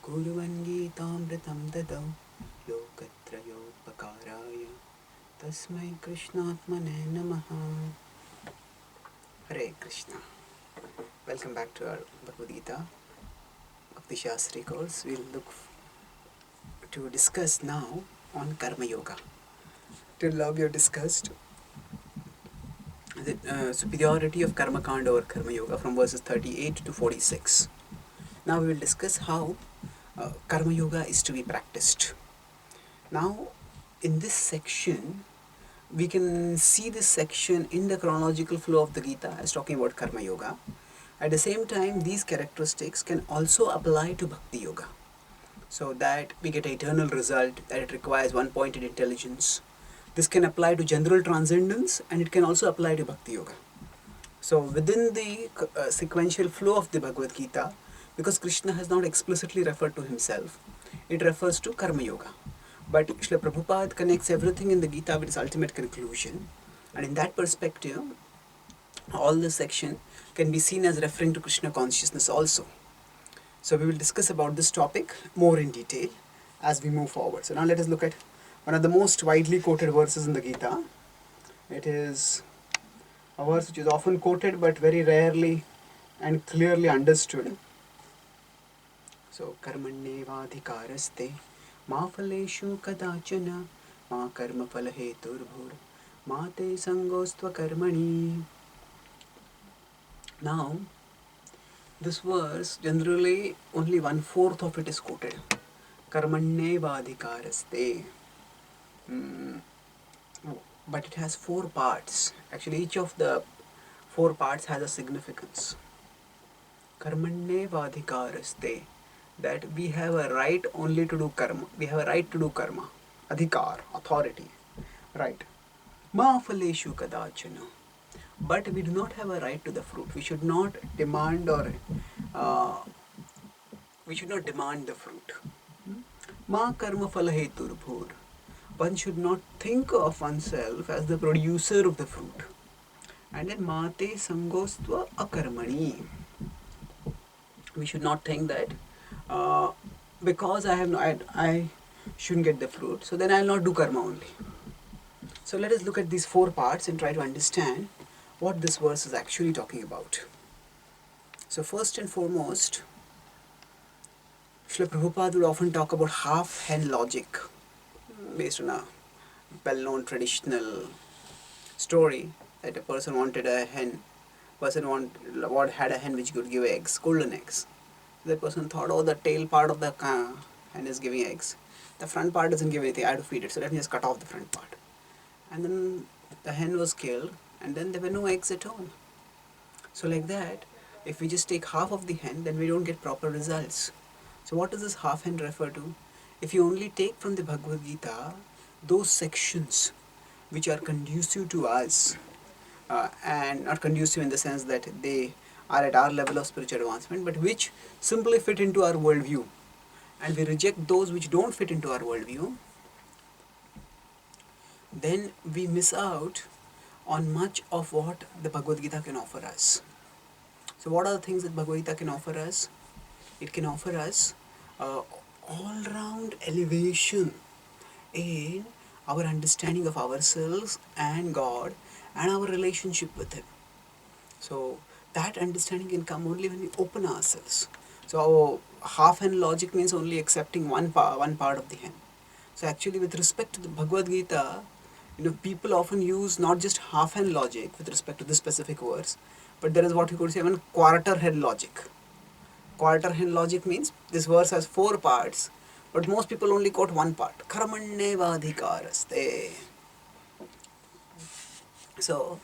Kuruvan Geetamritam Dadau Lokatrayopakaraya Tasmai Krishnatmane Namaha. Hare Krishna. Welcome back to our Bhagavad Gita Bhakti Shastri course. We'll look to discuss now on Karma Yoga. Till now we have discussed the superiority of Karma Kanda over Karma Yoga from verses 38 to 46. Now we will discuss how Karma Yoga is to be practiced. Now in this section, we can see this section in the chronological flow of the Gita as talking about Karma Yoga. At the same time, these characteristics can also apply to Bhakti Yoga. So that we get an eternal result, that it requires one-pointed intelligence. This can apply to general transcendence and it can also apply to Bhakti Yoga. So within the sequential flow of the Bhagavad Gita, because Krishna has not explicitly referred to himself, it refers to Karma Yoga. But Srila Prabhupada connects everything in the Gita with its ultimate conclusion. And in that perspective, all this section can be seen as referring to Krishna consciousness also. So we will discuss about this topic more in detail as we move forward. So now let us look at one of the most widely quoted verses in the Gita. It is a verse which is often quoted but very rarely and clearly understood. So, karmannevadhikaraste ma phaleshu kadachana ma karma phalaheturbhur ma te sangostva karmani. Now, this verse, generally only 1/4 of it is quoted. Karmannevadhikaraste. But it has 4 parts. Actually, each of the 4 parts has a significance. Karmannevadhikaraste. That we have a right only to do karma. We have a right to do karma. Adhikar, authority. Right. Ma phaleshu kadachana. But we do not have a right to the fruit. We should not demand the fruit. Ma karma phalaheturbhur. One should not think of oneself as the producer of the fruit. And then mate sangostva akarmani. We should not think that because I shouldn't get the fruit, so then I will not do karma only. So let us look at these 4 parts and try to understand what this verse is actually talking about. So first and foremost, Srila Prabhupada would often talk about half-hen logic based on a well-known traditional story that a person wanted a hen. Had a hen which could give eggs, golden eggs. The person thought, oh, the tail part of the hen is giving eggs. The front part doesn't give anything, I have to feed it, so let me just cut off the front part. And then the hen was killed, and then there were no eggs at all. So like that, if we just take half of the hen, then we don't get proper results. So what does this half hen refer to? If you only take from the Bhagavad Gita those sections which are conducive to us, and not conducive in the sense that they are at our level of spiritual advancement, but which simply fit into our worldview, and we reject those which don't fit into our worldview, then we miss out on much of what the Bhagavad Gita can offer us. So what are the things that Bhagavad Gita can offer us? It can offer us all-round elevation in our understanding of ourselves and God and our relationship with Him. So that understanding can come only when we open ourselves. So our half-hen logic means only accepting one part of the hen. So actually, with respect to the Bhagavad Gita, people often use not just half-hen logic with respect to this specific verse, but there is what you could say even quarter-hen logic. Quarter-hen logic means this verse has 4 parts, but most people only quote one part. Karmannevadhikaraste. So,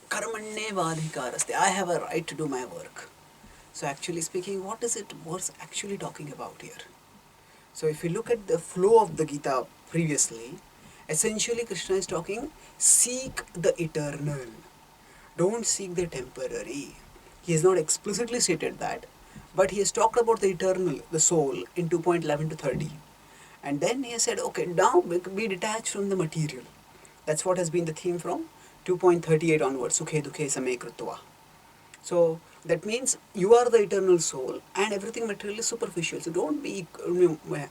Karmannevadhikaraste. I have a right to do my work. So actually speaking, what is it verse actually talking about here? So if you look at the flow of the Gita previously, essentially Krishna is talking, seek the eternal. Don't seek the temporary. He has not explicitly stated that, but he has talked about the eternal, the soul, in 2.11 to 30. And then he has said, okay, now be detached from the material. That's what has been the theme from 2.38 onwards, Sukhe Dukhe Same Krutva. So That means you are the eternal soul and everything material is superficial. So don't be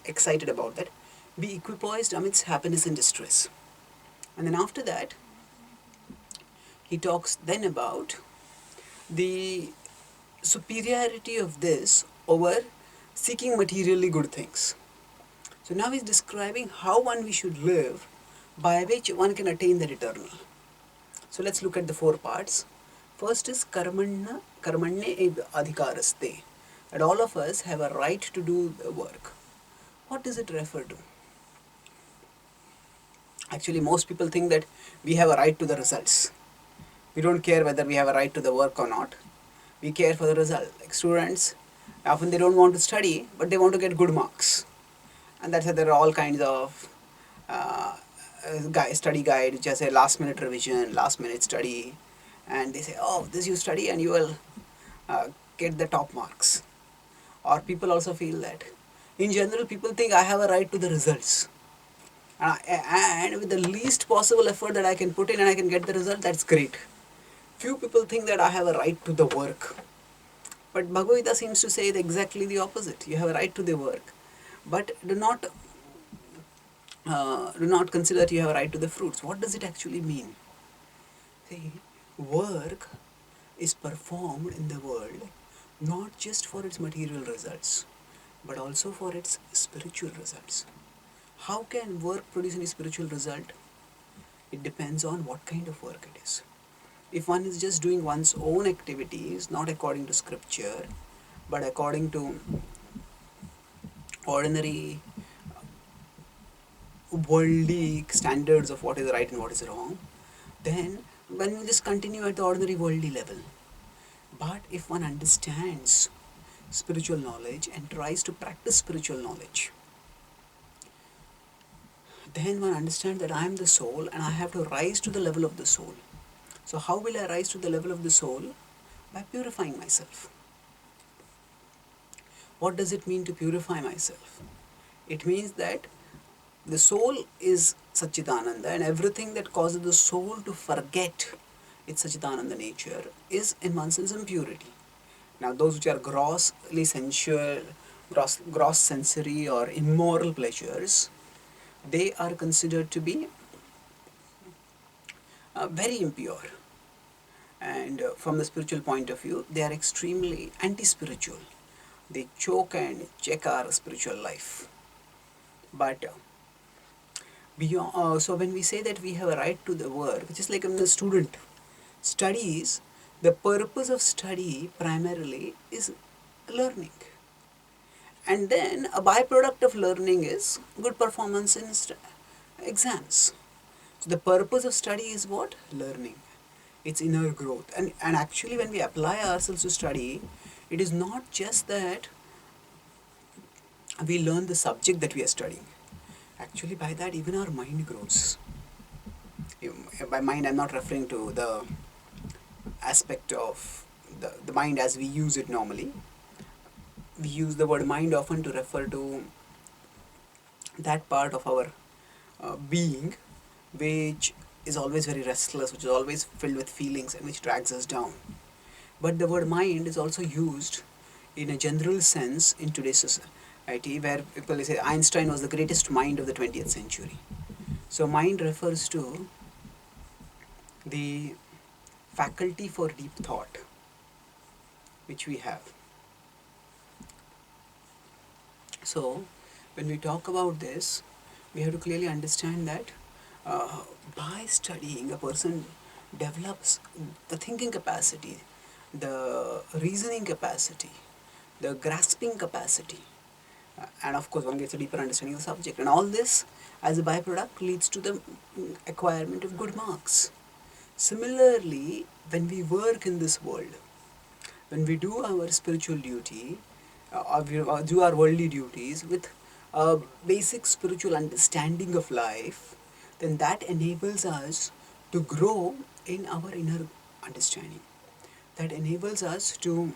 excited about that. Be equipoised amidst happiness and distress. And then after that, he talks then about the superiority of this over seeking materially good things. So now he's describing how one we should live by which one can attain that eternal. So let's look at the four parts. First is karmanye eva adhikaraste. That all of us have a right to do the work. What does it refer to? Actually, most people think that we have a right to the results. We don't care whether we have a right to the work or not. We care for the result. Like students, often they don't want to study, but they want to get good marks. And that's why there are all kinds of study guide, which has a last minute revision, last minute study. And they say, oh, this you study and you will get the top marks. Or people also feel that. In general, people think I have a right to the results. And with the least possible effort that I can put in and I can get the result, that's great. Few people think that I have a right to the work. But Bhagavad Gita seems to say exactly the opposite. You have a right to the work. But do not consider that you have a right to the fruits. What does it actually mean? See, work is performed in the world not just for its material results, but also for its spiritual results. How can work produce any spiritual result? It depends on what kind of work it is. If one is just doing one's own activities, not according to scripture, but according to ordinary worldly standards of what is right and what is wrong, then one will just continue at the ordinary worldly level. But if one understands spiritual knowledge and tries to practice spiritual knowledge, then one understands that I am the soul and I have to rise to the level of the soul. So how will I rise to the level of the soul? By purifying myself. What does it mean to purify myself? It means that the soul is Satchidananda, and everything that causes the soul to forget its Satchidananda nature is in one sense impurity. Now those which are grossly sensual, gross sensory or immoral pleasures, they are considered to be very impure. And from the spiritual point of view, they are extremely anti-spiritual. They choke and check our spiritual life. But so when we say that we have a right to the work, just like when the student studies, the purpose of study primarily is learning. And then a byproduct of learning is good performance in exams. So the purpose of study is what? Learning. It's inner growth. And actually when we apply ourselves to study, it is not just that we learn the subject that we are studying. Actually by that even our mind grows. By mind I'm not referring to the aspect of the mind as we use it normally. We use the word mind often to refer to that part of our being which is always very restless, which is always filled with feelings and which drags us down. But the word mind is also used in a general sense in today's society, where people say Einstein was the greatest mind of the 20th century. So mind refers to the faculty for deep thought which we have. So when we talk about this, we have to clearly understand that by studying a person develops the thinking capacity, the reasoning capacity, the grasping capacity, and of course one gets a deeper understanding of the subject, and all this as a byproduct leads to the acquirement of good marks. Similarly, when we work in this world, when we do our spiritual duty, or do our worldly duties with a basic spiritual understanding of life, then that enables us to grow in our inner understanding. That enables us to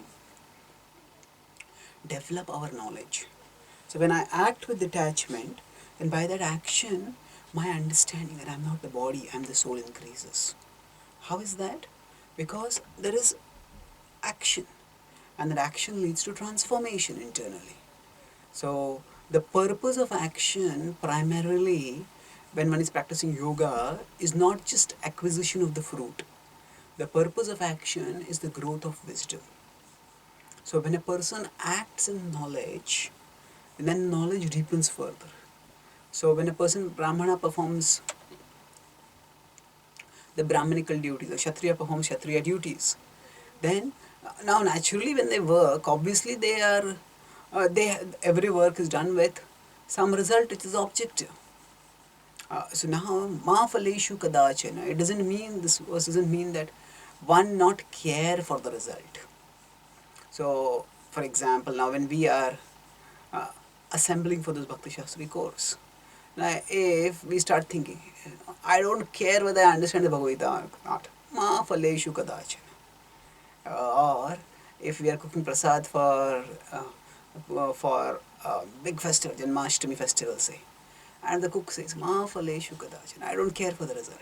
develop our knowledge. So when I act with detachment, then by that action, my understanding that I am not the body, I am the soul increases. How is that? Because there is action. and that action leads to transformation internally. So the purpose of action primarily when one is practicing yoga is not just acquisition of the fruit. The purpose of action is the growth of wisdom. So when a person acts in knowledge, then knowledge deepens further. So when a person, Brahmana, performs the Brahmanical duties, the Kshatriya performs Kshatriya duties, then now naturally when they work, obviously every work is done with some result which is objective. So now ma phaleshu kadachana, it doesn't mean, this verse doesn't mean that one not care for the result. So for example, now when we are uh, assembling for this Bhakti Shastri course, now if we start thinking, I don't care whether I understand the Bhagavad Gita or not, ma phaleshu kadachana. Or if we are cooking prasad for big festival, Janmashtami festival, say, and the cook says, Ma phaleshu kadachana, I don't care for the result.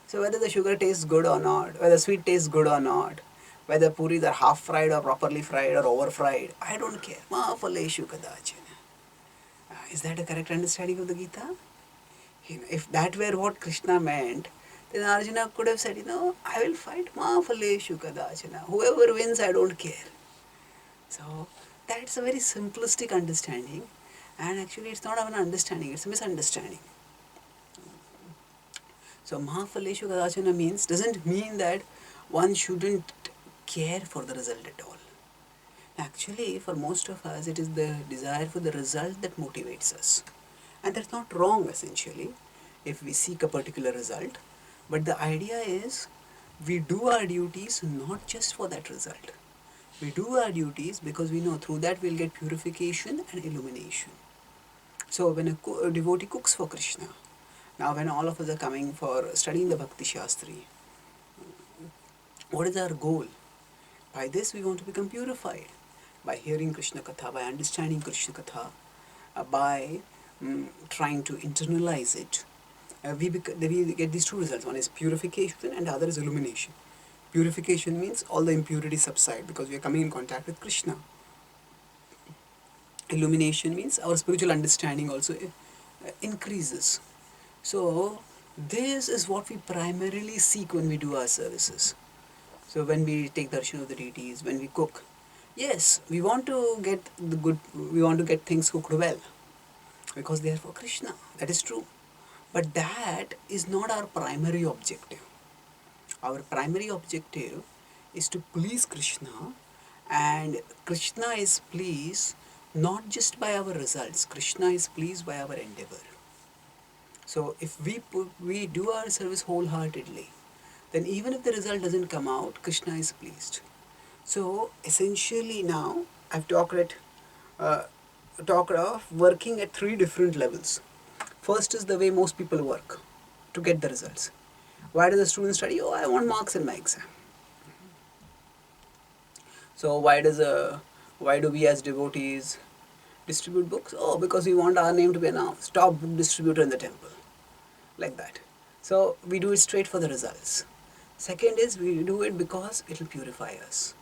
So whether the sugar tastes good or not, whether sweet tastes good or not, whether puris are half fried or properly fried or over fried, I don't care. Ma phaleshu kadachana. Is that a correct understanding of the Gita? If that were what Krishna meant, then Arjuna could have said, I will fight ma phaleshu kadachana. Whoever wins, I don't care. So that's a very simplistic understanding, and actually it's not even an understanding, it's a misunderstanding. So Mahaphaleshu Kadachana doesn't mean that one shouldn't care for the result at all. Actually, for most of us, it is the desire for the result that motivates us. And that's not wrong essentially, if we seek a particular result. But the idea is, we do our duties not just for that result. We do our duties because we know through that we'll get purification and illumination. So when a devotee cooks for Krishna, now when all of us are coming for studying the Bhakti Shastri, what is our goal? By this we want to become purified. By hearing Krishna Katha, by understanding Krishna Katha, by trying to internalize it, we get these two results. One is purification and the other is illumination. Purification means all the impurities subside because we are coming in contact with Krishna. Illumination means our spiritual understanding also increases. So this is what we primarily seek when we do our services. So when we take darshan of the deities, when we cook, yes, we want to get things cooked well because they are for Krishna. That is true. But that is not our primary objective. Our primary objective is to please Krishna, and Krishna is pleased not just by our results. Krishna is pleased by our endeavor. So if we do our service wholeheartedly, then even if the result doesn't come out, Krishna is pleased. So essentially now I've talked of working at three different levels. First is the way most people work to get the results. Why does the student study? Oh, I want marks in my exam. So why do we as devotees distribute books? Oh, because we want our name to be announced. Top book distributor in the temple. Like that. So we do it straight for the results. Second is we do it because it will purify us.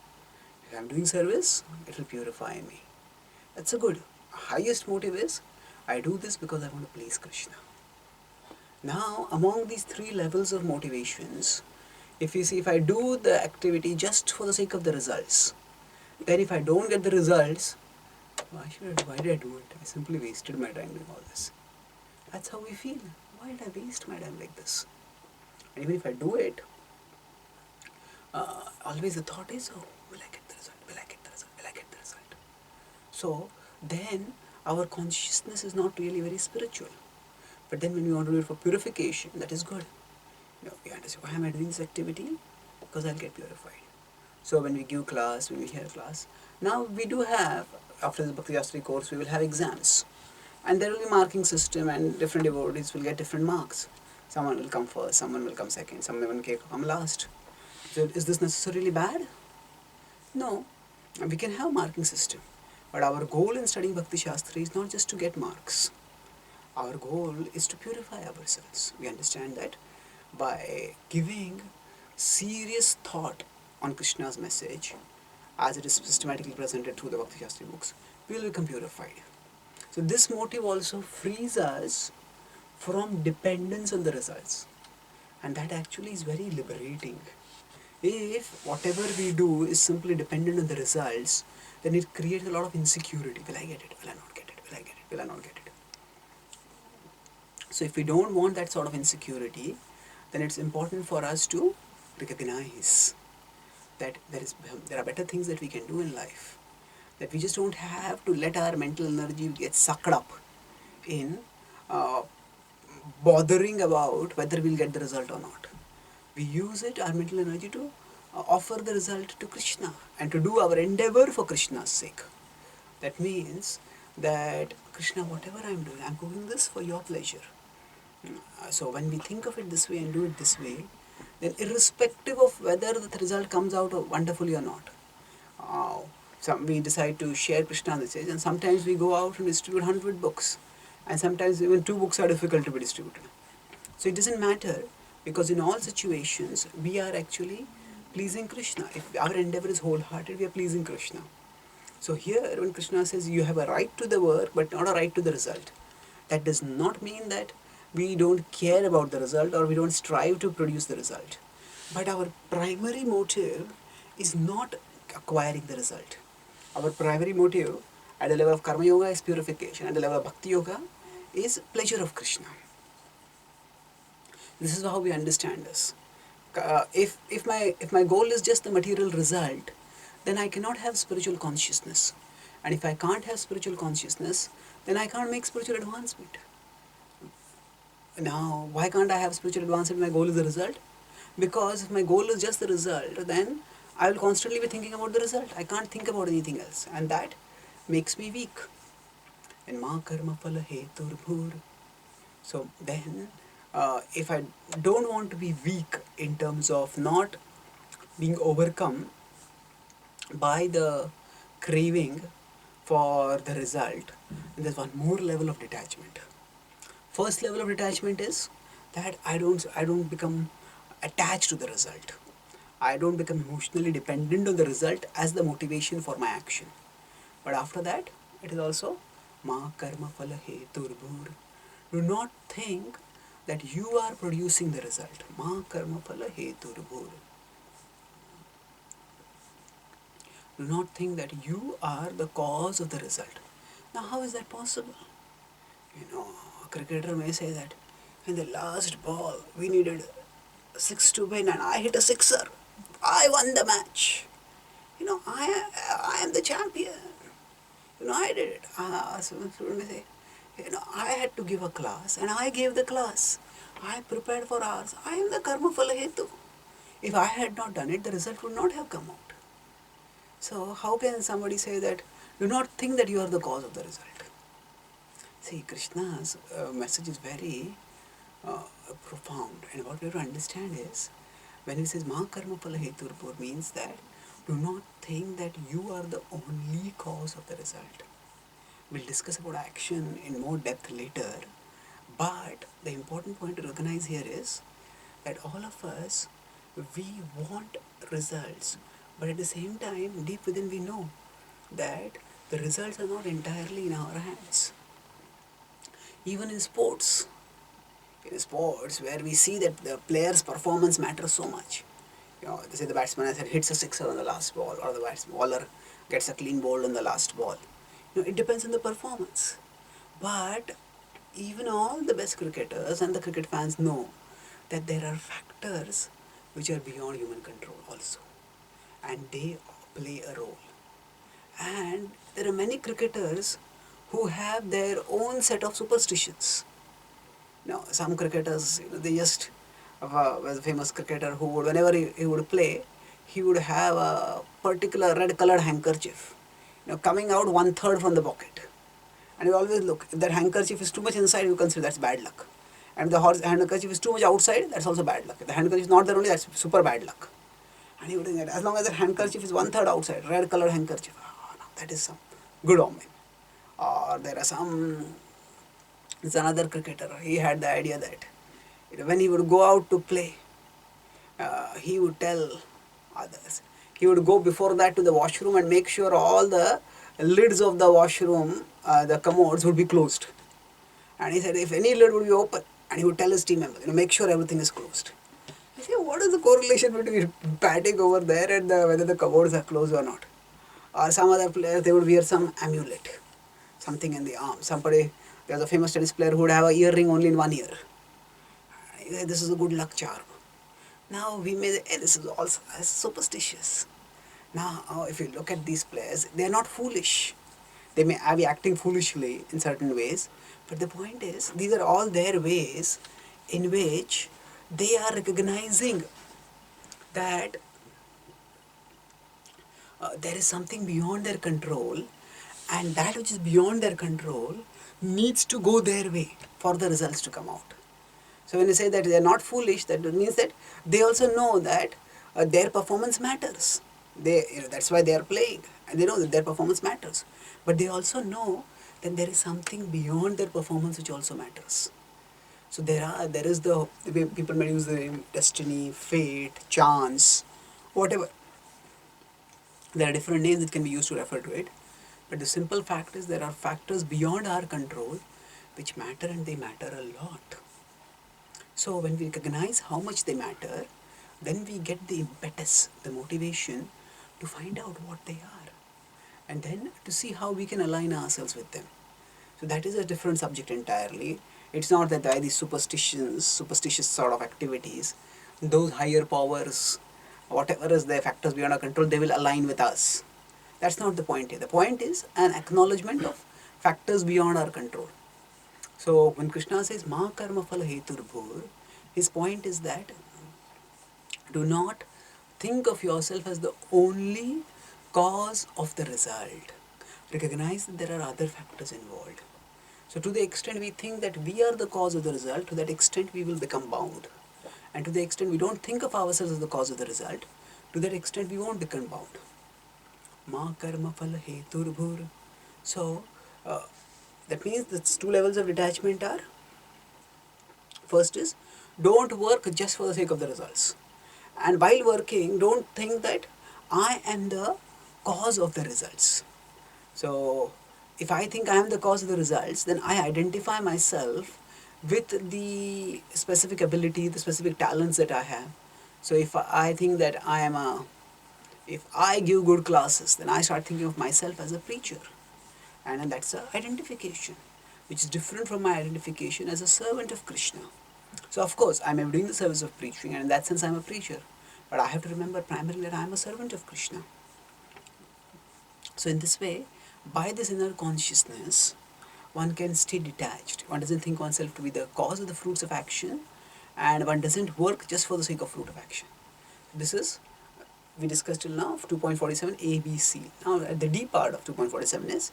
If I'm doing service, it will purify me. That's a good. Highest motive is I do this because I want to please Krishna. Now, among these three levels of motivations, if you see, if I do the activity just for the sake of the results, then if I don't get the results, why did I do it? I simply wasted my time doing all this. That's how we feel. Why did I waste my time like this? And even if I do it, always the thought is, oh, will I get the result? Will I get the result? Will I get the result? So then our consciousness is not really very spiritual. But then when we want to do it for purification, that is good. We understand, why am I doing this activity? Because I'll get purified. So when we give class, when we hear class, now we do have, after the Bhakti Shastri course, we will have exams. And there will be marking system and different devotees will get different marks. Someone will come first, someone will come second, someone will come last. So is this necessarily bad? No. We can have marking system. But our goal in studying Bhakti Shastri is not just to get marks. Our goal is to purify ourselves. We understand that by giving serious thought on Krishna's message, as it is systematically presented through the Bhakti Shastri books, we will become purified. So this motive also frees us from dependence on the results, and that actually is very liberating. If whatever we do is simply dependent on the results, then it creates a lot of insecurity. Will I get it? Will I not get it? Will I get it? Will I not get it? So if we don't want that sort of insecurity, then it's important for us to recognize that there are better things that we can do in life. That we just don't have to let our mental energy get sucked up in uh, bothering about whether we'll get the result or not. We use our mental energy to offer the result to Krishna and to do our endeavor for Krishna's sake. That means that Krishna, whatever I'm doing, I'm doing this for your pleasure. So when we think of it this way and do it this way, then irrespective of whether the result comes out wonderfully or not, we decide to share Krishna's message, and sometimes we go out and distribute 100 books, and sometimes even 2 books are difficult to be distributed. So it doesn't matter, because in all situations we are actually pleasing Krishna. If our endeavor is wholehearted, we are pleasing Krishna. So here when Krishna says you have a right to the work but not a right to the result, that does not mean that we don't care about the result or we don't strive to produce the result. But our primary motive is not acquiring the result. Our primary motive at the level of Karma Yoga is purification, at the level of Bhakti Yoga is pleasure of Krishna. This is how we understand this. If my goal is just the material result, then I cannot have spiritual consciousness. And if I can't have spiritual consciousness, then I can't make spiritual advancement. Now, why can't I have spiritual advancement if my goal is the result? Because if my goal is just the result, then I will constantly be thinking about the result. I can't think about anything else. And that makes me weak. And ma karma phala hetur bhur. So then, if I don't want to be weak in terms of not being overcome by the craving for the result, there's one more level of detachment. First level of detachment is that I don't become attached to the result. I don't become emotionally dependent on the result as the motivation for my action. But after that, it is also ma karma phala hetur bhur. Do not think that you are producing the result. Ma karma phala hetur bhur. Do not think that you are the cause of the result. Now, how is that possible? A cricketer may say that in the last ball we needed 6 to win and I hit a sixer. I won the match. I am the champion. I did it. So student may say, I had to give a class and I gave the class. I prepared for hours. I am the karma phala hetu. If I had not done it, the result would not have come out. So how can somebody say that, do not think that you are the cause of the result? See, Krishna's message is very profound, and what we have to understand is, when he says ma karma phala heturpur, means that do not think that you are the only cause of the result. We'll discuss about action in more depth later, but the important point to recognize here is that all of us, we want results, but at the same time, deep within we know that the results are not entirely in our hands. Even in sports where we see that the player's performance matters so much. They say the batsman hits a sixer on the last ball, or the bowler gets a clean ball on the last ball. It depends on the performance. But even all the best cricketers and the cricket fans know that there are factors which are beyond human control also, and they play a role. And there are many cricketers who have their own set of superstitions. Some cricketers, they just, was a famous cricketer who would, whenever he would play, he would have a particular red colored handkerchief, coming out 1/3 from the pocket. And you always look, if that handkerchief is too much inside, you consider that's bad luck. And if the handkerchief is too much outside, that's also bad luck. If the handkerchief is not there only, that's super bad luck. And he would think that as long as that handkerchief is 1/3 outside, red colored handkerchief, no, that is some good omen. Or there's another cricketer, he had the idea that when he would go out to play, he would tell others, He would go before that to the washroom and make sure all the lids of the washroom, the commodes would be closed. And he said if any lid would be open, and he would tell his team members, make sure everything is closed. I say, what is the correlation between batting over there and whether the cupboards are closed or not? Or some other players, they would wear some amulet, something in the arm. Somebody, there's a famous tennis player who would have a earring only in one ear. This is a good luck charm. Now we may say, this is also superstitious. Now, if you look at these players, they are not foolish. They may be acting foolishly in certain ways, but the point is, these are all their ways in which they are recognizing that there is something beyond their control, and that which is beyond their control needs to go their way for the results to come out. So when you say that they are not foolish, that means that they also know that their performance matters. That's why they are playing, and they know that their performance matters. But they also know that there is something beyond their performance which also matters. So there is the way people may use the name destiny, fate, chance, whatever. There are different names that can be used to refer to it. But the simple fact is there are factors beyond our control which matter, and they matter a lot. So when we recognize how much they matter, then we get the impetus, the motivation to find out what they are, and then to see how we can align ourselves with them. So that is a different subject entirely. It's not that by these superstitious sort of activities, those higher powers, whatever is their factors beyond our control, they will align with us. That's not the point here. The point is an acknowledgement of factors beyond our control. So when Krishna says Ma karma phala heturbhur, his point is that do not think of yourself as the only cause of the result. Recognize that there are other factors involved. So to the extent we think that we are the cause of the result, to that extent we will become bound. And to the extent we don't think of ourselves as the cause of the result, to that extent we won't become bound. Ma karma phala heturbhur. So that means the two levels of detachment are, first is, don't work just for the sake of the results. And while working, don't think that I am the cause of the results. So if I think I am the cause of the results, then I identify myself with the specific ability, the specific talents that I have. So if I think that if I give good classes, then I start thinking of myself as a preacher. And that's an identification, which is different from my identification as a servant of Krishna. So of course, I am doing the service of preaching, and in that sense I am a preacher. But I have to remember primarily that I am a servant of Krishna. So in this way, by this inner consciousness, one can stay detached. One doesn't think oneself to be the cause of the fruits of action, and one doesn't work just for the sake of fruit of action. This is, we discussed till now, 2.47 ABC. Now the D part of 2.47 is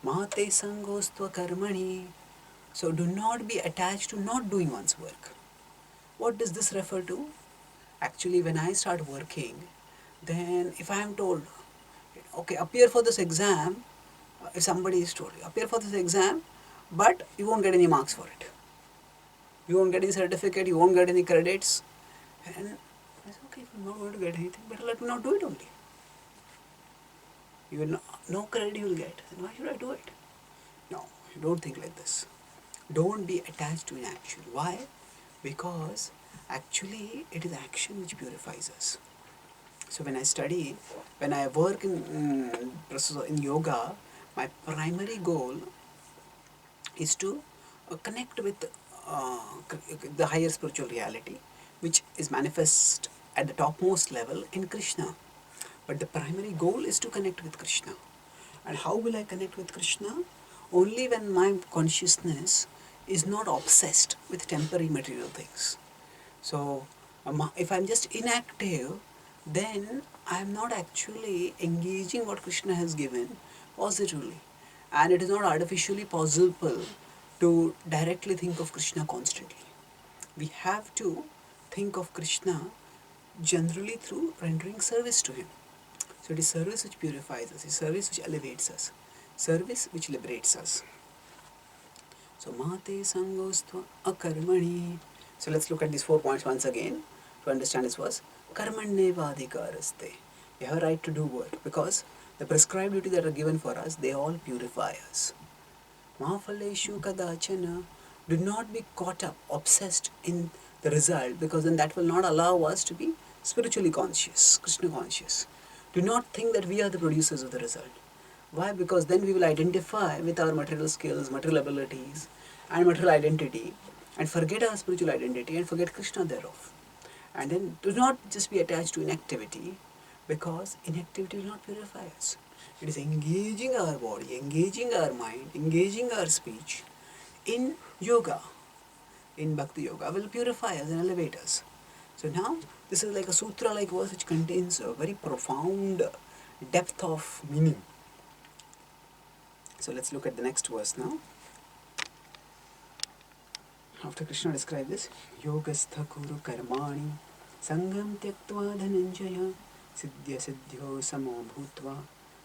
Mahate Sangostva Karmani. So do not be attached to not doing one's work. What does this refer to? Actually, when I start working, then if I am told, okay, appear for this exam, if somebody is told, appear for this exam, but you won't get any marks for it. You won't get any certificate, you won't get any credits. And I said, okay, if I'm not going to get anything, better let me not do it only. You will no credit you will get. Then why should I do it? No, you don't think like this. Don't be attached to inaction. Why? Because actually it is action which purifies us. So when I study, when I work in yoga, my primary goal is to connect with the higher spiritual reality, which is manifest at the topmost level in Krishna. But the primary goal is to connect with Krishna. And how will I connect with Krishna? Only when my consciousness is not obsessed with temporary material things. So if I'm just inactive, then I'm not actually engaging what Krishna has given positively. And it is not artificially possible to directly think of Krishna constantly. We have to think of Krishna generally through rendering service to him. So it is service which purifies us, it is service which elevates us, service which liberates us. So Mate Sangostva Akarmani. So let's look at these 4 points once again to understand this verse. Karmanneva adhikaraste. We have a right to do work because the prescribed duty that are given for us, they all purify us. Mahaphaleshu kadachana. Do not be caught up, obsessed in the result, because then that will not allow us to be spiritually conscious, Krishna conscious. Do not think that we are the producers of the result. Why? Because then we will identify with our material skills, material abilities, and material identity, and forget our spiritual identity and forget Krishna thereof. And then do not just be attached to inactivity, because inactivity will not purify us. It is engaging our body, engaging our mind, engaging our speech in yoga, in Bhakti Yoga, will purify us and elevate us. So now, this is like a sutra-like verse which contains a very profound depth of meaning. So let's look at the next verse now. After Krishna described this, Yogastha kuru karmani sangam tyaktva dhananjaya siddhya siddhyo samo bhutva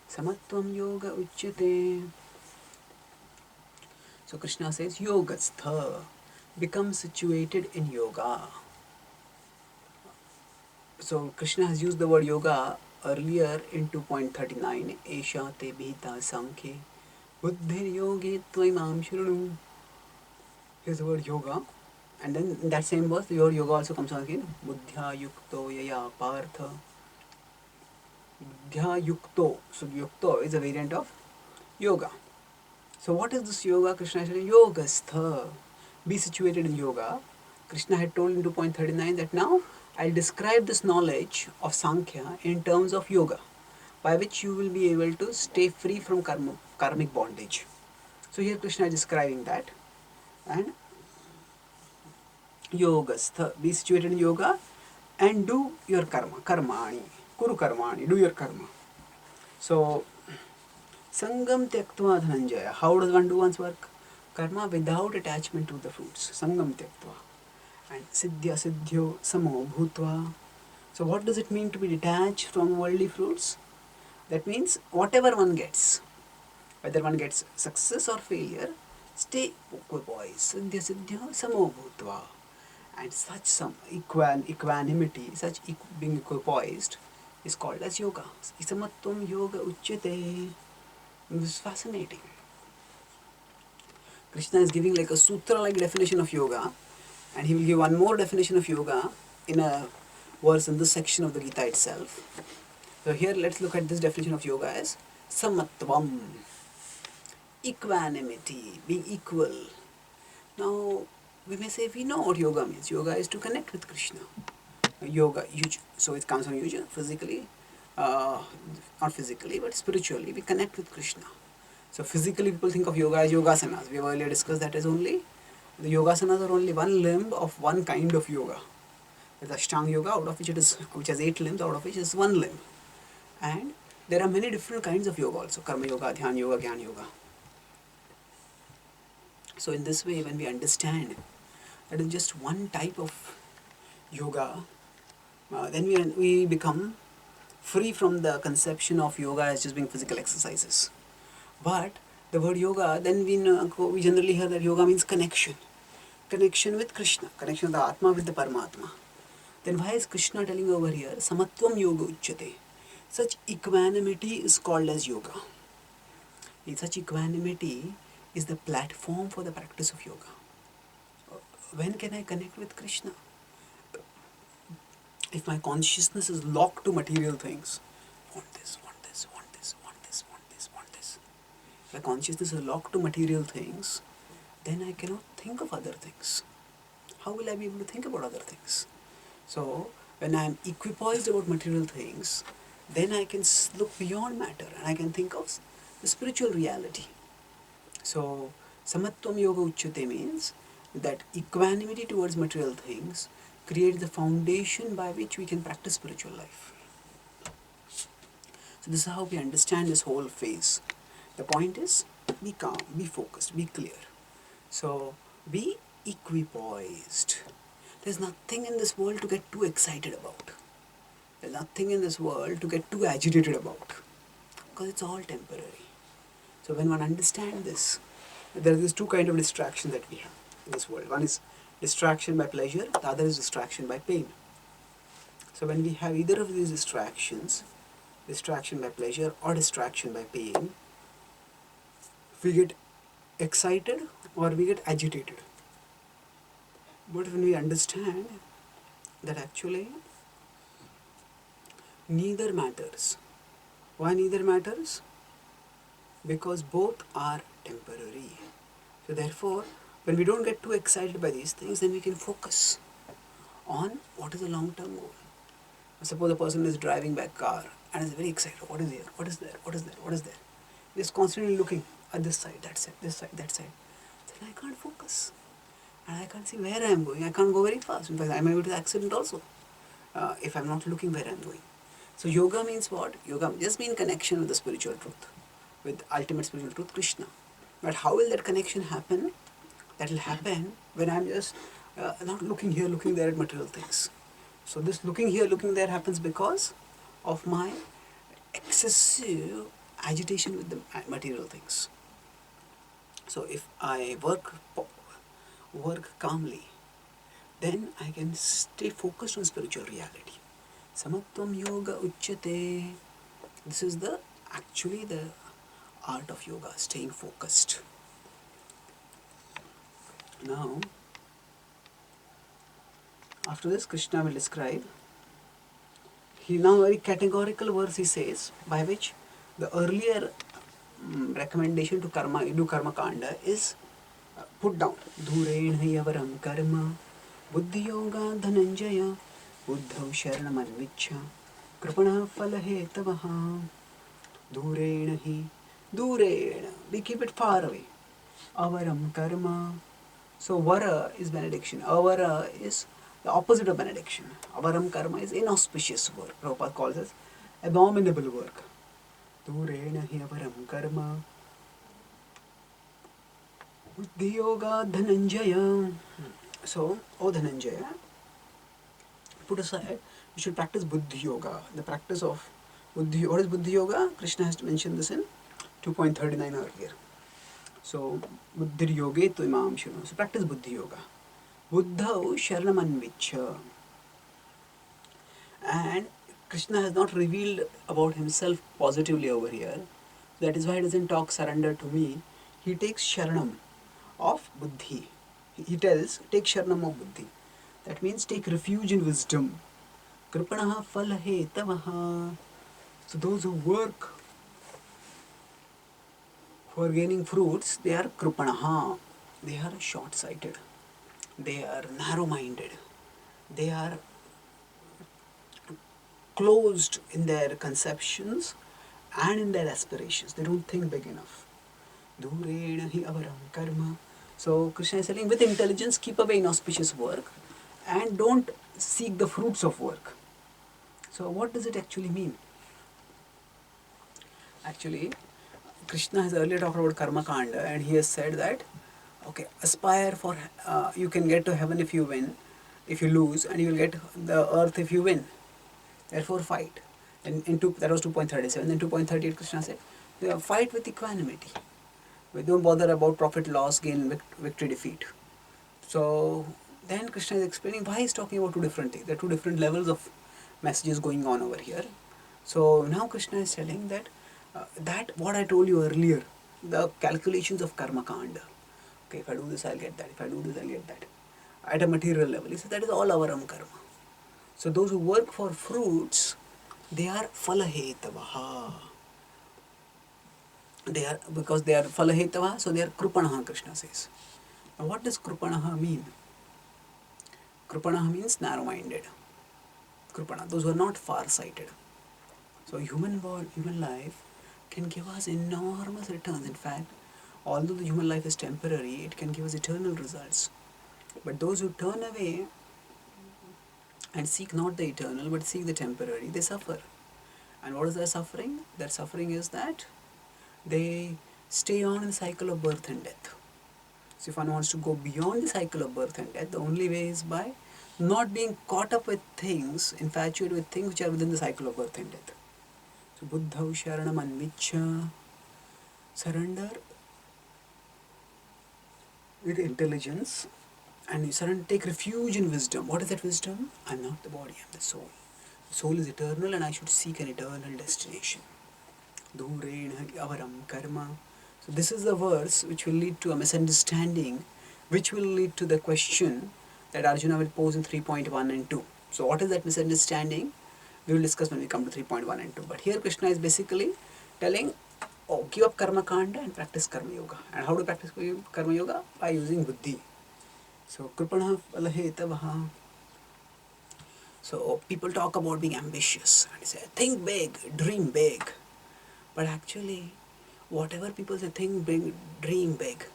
samatvam yoga uchyate. So Krishna says, Yogastha, become situated in yoga. So Krishna has used the word yoga earlier in 2.39. Esha te bhita sankhe buddhir yoge tvaimam shrunu. Here's the word yoga. And then in that same verse, the word yoga also comes on again. Buddhya yukto yaya partha. Buddhya yukto. So yukto is a variant of yoga. So what is this yoga? Krishna said, Yogastha. Be situated in yoga. Krishna had told in 2.39 that now I'll describe this knowledge of Sankhya in terms of yoga, by which you will be able to stay free from karmic bondage. So here Krishna is describing that. And Yogastha, be situated in yoga and do your karma, karmani, kuru karmani, do your karma. So, sangam tyaktva dhananjaya, how does one do one's work? Karma without attachment to the fruits, sangam tyaktva. And siddhya siddhyo samo bhutva. So what does it mean to be detached from worldly fruits? That means whatever one gets, whether one gets success or failure, stay equipoised, siddhya siddhyo samo bhutva. And such some equanimity, such being equipoised is called as yoga. Isamatvam yoga uchyate. This is fascinating. Krishna is giving like a sutra-like definition of yoga, and he will give one more definition of yoga in a verse in this section of the Gita itself. So here let's look at this definition of yoga as samatvam, equanimity, being equal. Now we may say we know what yoga means. Yoga is to connect with Krishna. Yoga, yuj, so it comes from yuja, physically, not physically but spiritually, we connect with Krishna. So physically people think of yoga as yogasanas. We have earlier discussed that as only, the yogasanas are only one limb of one kind of yoga. There's Ashtanga yoga, out of which it is, which has 8 limbs, out of which is one limb. And there are many different kinds of yoga also, karma yoga, dhyana yoga, jnana yoga. So in this way, when we understand that is just one type of yoga, then we become free from the conception of yoga as just being physical exercises. But the word yoga, then we generally hear that yoga means connection. Connection with Krishna, connection of the Atma with the Paramatma. Then why is Krishna telling over here, Samatvam yoga uchyate? Such equanimity is called as yoga. And such equanimity is the platform for the practice of yoga. When can I connect with Krishna? If my consciousness is locked to material things, want this, want this, want this, want this, want this, want this. If my consciousness is locked to material things, then I cannot think of other things. How will I be able to think about other things? So, when I am equipoised about material things, then I can look beyond matter and I can think of the spiritual reality. So, Samatvam Yoga Uchyate means that equanimity towards material things creates the foundation by which we can practice spiritual life. So this is how we understand this whole phase. The point is, be calm, be focused, be clear. So, be equipoised. There's nothing in this world to get too excited about. There's nothing in this world to get too agitated about. Because it's all temporary. So when one understands this, there are these two kinds of distractions that we have in this world. One is distraction by pleasure, the other is distraction by pain. So when we have either of these distractions, distraction by pleasure or distraction by pain, we get excited or we get agitated. But when we understand that actually neither matters. Why neither matters? Because both are temporary. So therefore, when we don't get too excited by these things, then we can focus on what is the long-term goal. Suppose a person is driving by car and is very excited. What is here? What is there? What is there? What is there? He is constantly looking at this side, that side, this side, that side. Then I can't focus. And I can't see where I am going. I can't go very fast. In fact, I may go to the accident also if I'm not looking where I'm going. So yoga means what? Yoga just means connection with the spiritual truth, with ultimate spiritual truth, Krishna. But how will that connection happen? That will happen when I'm just not looking here, looking there at material things. So this looking here, looking there happens because of my excessive agitation with the material things. So if I work calmly, then I can stay focused on spiritual reality. Samatvam yoga uchyate. This is actually the art of yoga, staying focused. Now, after this, Krishna will describe. He now very categorical verse he says, by which the earlier recommendation to do karma kanda is put down. Dhuren yavaram karma, buddhi yoga dhananjaya, buddhav sharanam anvichya, kripana falahe tavaha. Dhuren hi, dhuren, we keep it far away. Avaram karma. So vara is benediction. Avara is the opposite of benediction. Avaram karma is inauspicious work. Prabhupada calls it abominable work. Durena hi avaram karma. Buddhi yoga dhananjaya. So, O Dhananjaya, put aside, we should practice Buddhi yoga. The practice of Buddhi. What is Buddhi yoga? Krishna has mentioned this in 2.39 earlier. So, Buddhir yoge tu imam shunu. So, practice Buddhi yoga. Buddhau sharanam anvichya. And Krishna has not revealed about himself positively over here. That is why he doesn't talk surrender to me. He takes sharanam of buddhi. He tells, take sharanam of buddhi. That means take refuge in wisdom. Kripanaha falahe tavaha. So those who work for gaining fruits, they are kripanaha. They are short-sighted. They are narrow-minded. They are closed in their conceptions and in their aspirations. They don't think big enough. Dhurena hi avaram karma. So Krishna is telling, with intelligence, keep away inauspicious work and don't seek the fruits of work. So what does it actually mean? Actually, Krishna has earlier talked about karma kanda, and he has said that, okay, aspire for, you can get to heaven if you win, if you lose, and you will get the earth if you win. Therefore fight. And that was 2.37. Then 2.38 Krishna said, fight with equanimity. We don't bother about profit, loss, gain, victory, defeat. So then Krishna is explaining why he's talking about two different things. There are two different levels of messages going on over here. So now Krishna is telling that that what I told you earlier, the calculations of karma kanda. Okay, if I do this, I'll get that. If I do this, I'll get that. At a material level, he said that is all avaram karma. So those who work for fruits, they are falahetavaha. They are, because they are falahetavaha, so they are krupanaha, Krishna says. Now what does krupanaha mean? Krupanaha means narrow-minded. Krupana, those who are not far-sighted. So human life can give us enormous returns. In fact, although the human life is temporary, it can give us eternal results. But those who turn away and seek not the eternal but seek the temporary, they suffer. And what is their suffering? Their suffering is that they stay on in the cycle of birth and death. So if one wants to go beyond the cycle of birth and death, the only way is by not being caught up with things, infatuated with things which are within the cycle of birth and death. So buddhav sharanam anvichya, surrender with intelligence, and you surrender, take refuge in wisdom. What is that wisdom? I'm not the body, I'm the soul. Soul is eternal and I should seek an eternal destination. Durena avaram karma. So this is the verse which will lead to a misunderstanding, which will lead to the question that Arjuna will pose in 3.1 and 2. So what is that misunderstanding? We will discuss when we come to 3.1 and 2. But here Krishna is basically telling, oh, give up karma kanda and practice karma yoga. And how to practice karma yoga? By using buddhi. So kripana palahetavaha. So people talk about being ambitious and say, think big, dream big. But actually, whatever people say, think big, dream big,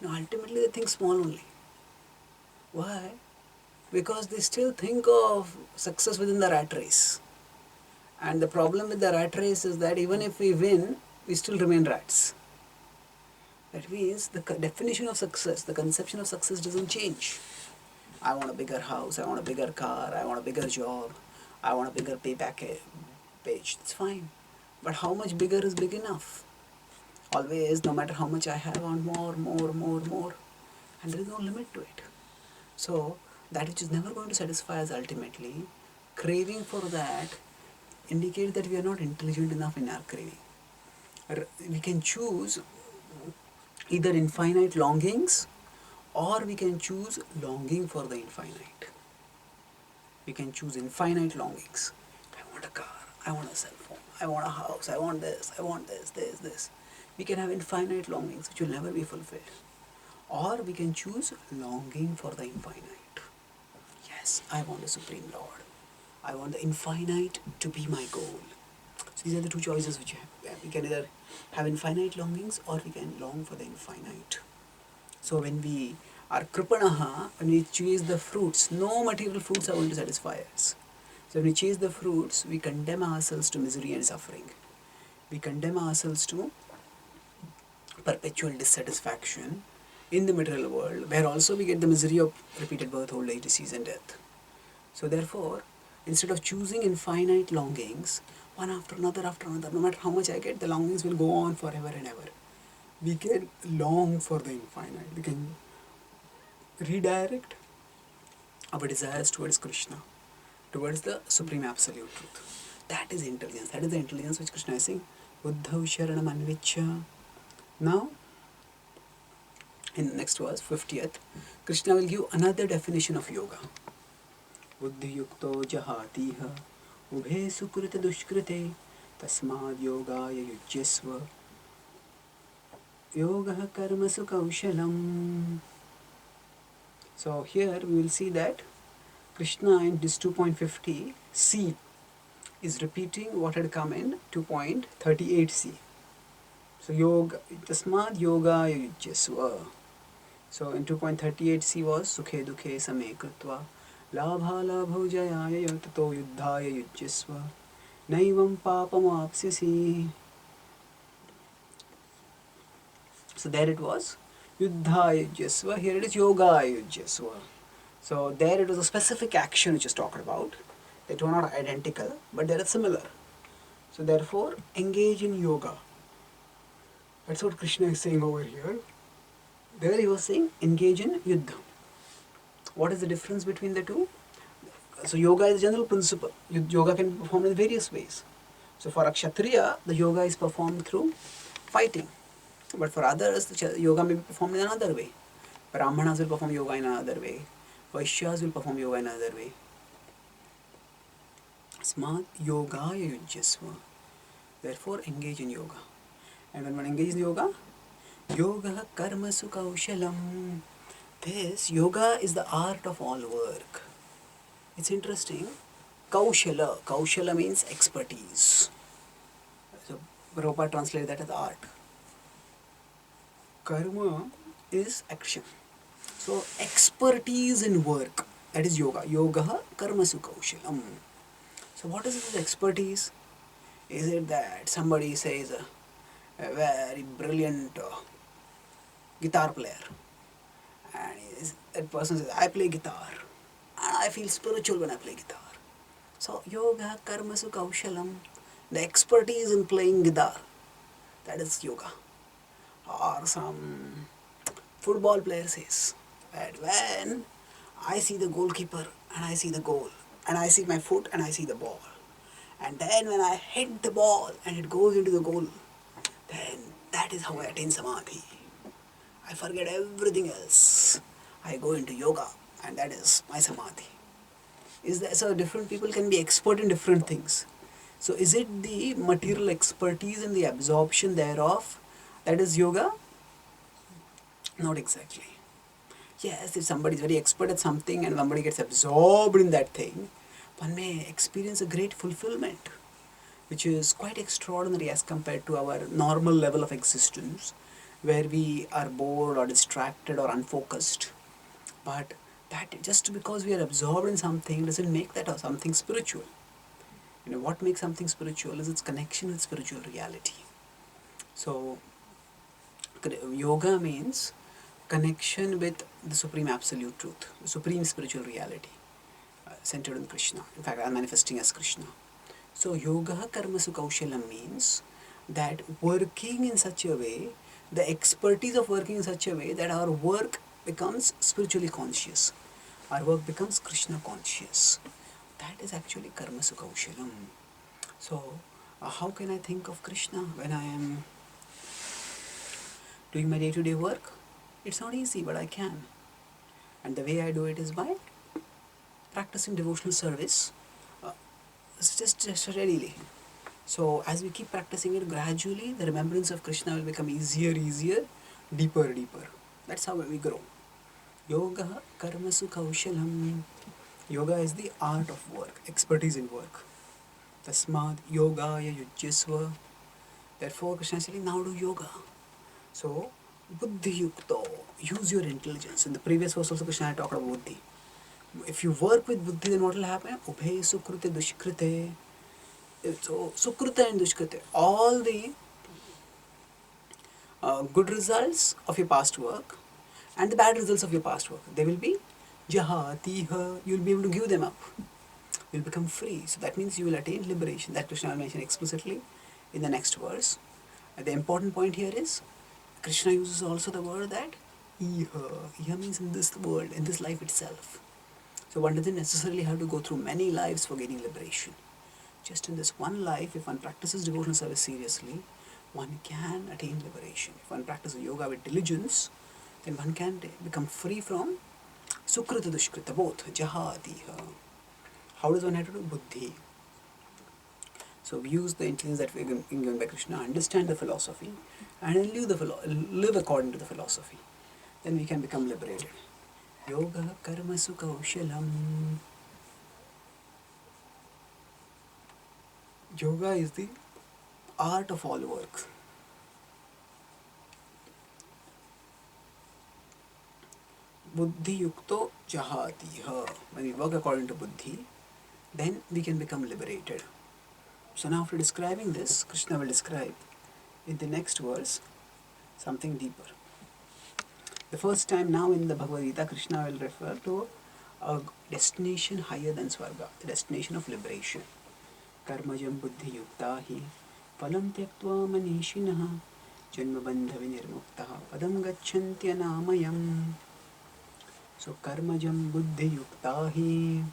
ultimately they think small only. Why? Because they still think of success within the rat race. And the problem with the rat race is that even if we win, we still remain rats. That means the definition of success, the conception of success doesn't change. I want a bigger house, I want a bigger car, I want a bigger job, I want a bigger pay package. It's fine. But how much bigger is big enough? Always, no matter how much I have, I want more. And there is no limit to it. So, that which is never going to satisfy us ultimately, craving for that indicates that we are not intelligent enough in our craving. We can choose either infinite longings or we can choose longing for the infinite. We can choose infinite longings. I want a car, I want a cell phone, I want a house, I want this, this. We can have infinite longings which will never be fulfilled. Or we can choose longing for the infinite. Yes, I want the Supreme Lord. I want the infinite to be my goal. So these are the two choices which we have. We can either have infinite longings or we can long for the infinite. So when we are kripanaha, when we chase the fruits, no material fruits are going to satisfy us. So when we chase the fruits, we condemn ourselves to misery and suffering. We condemn ourselves to perpetual dissatisfaction in the material world, where also we get the misery of repeated birth, old age, disease and death. So therefore, instead of choosing infinite longings, one after another, no matter how much I get, the longings will go on forever and ever. We can long for the infinite. We can redirect our desires towards Krishna, towards the Supreme Absolute Truth. That is intelligence. That is the intelligence which Krishna is saying, Buddhav Sharanam Anvichya. Now, in the next verse, 50th, Krishna will give another definition of yoga. Buddhi yukto jahatiha ubhe sukrita dushkrite tasmad yogaya yujyasva yoga karmasu kaushalam. So here we will see that Krishna in this 2.50c is repeating what had come in 2.38c. So yoga, tasmad yoga yujyasva. So in 2.38c was sukhe dukhe same krutva labha labho jayaya tato yuddhaya yujyasva naivam papam apsyasi. So there it was yuddhaya yujyasva, here it is yoga yujyasva. So there it was a specific action which is talked about. They are not identical, but they are similar. So therefore engage in yoga. That's what Krishna is saying over here. There he was saying engage in yuddha. What is the difference between the two? So yoga is a general principle. Yoga can be performed in various ways. So for a Kshatriya, the yoga is performed through fighting. But for others, the yoga may be performed in another way. Brahmanas will perform yoga in another way. Vaishyas will perform yoga in another way. Smat yogaya yujyasva. Therefore engage in yoga. And when one engages in yoga, yoga karmasu kaushalam. This yoga is the art of all work. It's interesting. Kaushala. Kaushala means expertise. So Prabhupada translated that as art. Karma is action. So expertise in work, that is yoga. Yoga karmasu kaushalam. So what is this expertise? Is it that somebody says a very brilliant guitar player, and that person says, I play guitar and I feel spiritual when I play guitar. So yoga karmasu kaushalam, the expertise in playing guitar, that is yoga. Or some football player says that when I see the goalkeeper and I see the goal, and I see my foot and I see the ball. And then when I hit the ball and it goes into the goal, then that is how I attain samadhi. I forget everything else. I go into yoga and that is my samadhi. Is that so? Different people can be expert in different things. So is it the material expertise and the absorption thereof that is yoga? Not exactly. Yes, if somebody is very expert at something and somebody gets absorbed in that thing, one may experience a great fulfillment, which is quite extraordinary as compared to our normal level of existence, where we are bored or distracted or unfocused. But that just because we are absorbed in something doesn't make that something spiritual. What makes something spiritual is its connection with spiritual reality. So yoga means connection with the supreme absolute truth, the supreme spiritual reality, centered in Krishna. In fact, I'm manifesting as Krishna. So yoga karmasu kaushalam means that working in such a way, the expertise of working in such a way that our work becomes spiritually conscious. Our work becomes Krishna conscious. That is actually karmasu kaushalam. So how can I think of Krishna when I am doing my day-to-day work? It's not easy, but I can. And the way I do it is by practicing devotional service, just steadily. So as we keep practicing it, gradually the remembrance of Krishna will become easier, deeper. That's how we grow. Yoga karmasu kaushalam. Yoga is the art of work, expertise in work. Tasmad yogaya yujyasva. Therefore Krishna is saying, now do yoga. So buddhi yukto, use your intelligence. In the previous verse also Krishna talked about buddhi. If you work with buddhi, then what will happen? Ubhe sukrute dushkrite. So sukrita and dushkrite, all the good results of your past work and the bad results of your past work, they will be jahatiha. You will be able to give them up. You will become free. So that means you will attain liberation. That Krishna will mention explicitly in the next verse. And the important point here is Krishna uses also the word that iha. Iha means in this world, in this life itself. So one doesn't necessarily have to go through many lives for gaining liberation. Just in this one life, if one practices devotional service seriously, one can attain liberation. If one practices yoga with diligence, then one can become free from sukrita dushkrita, both jahatiha. How does one have to do? Buddhi. So we use the intelligence that we are given by Krishna, understand the philosophy, and then live according to the philosophy. Then we can become liberated. Yoga karmasu kaushalam. Yoga is the art of all work. Buddhi yukto jahatiha. When we work according to buddhi, then we can become liberated. So now after describing this, Krishna will describe in the next verse something deeper. The first time now in the Bhagavad Gita, Krishna will refer to a destination higher than Swarga, the destination of liberation. Karmajam buddhi yuktahi palam tyaktva manishinaha janma bandha vinirmuktaha padam gacchantya. So karmajam buddhi yuktahi.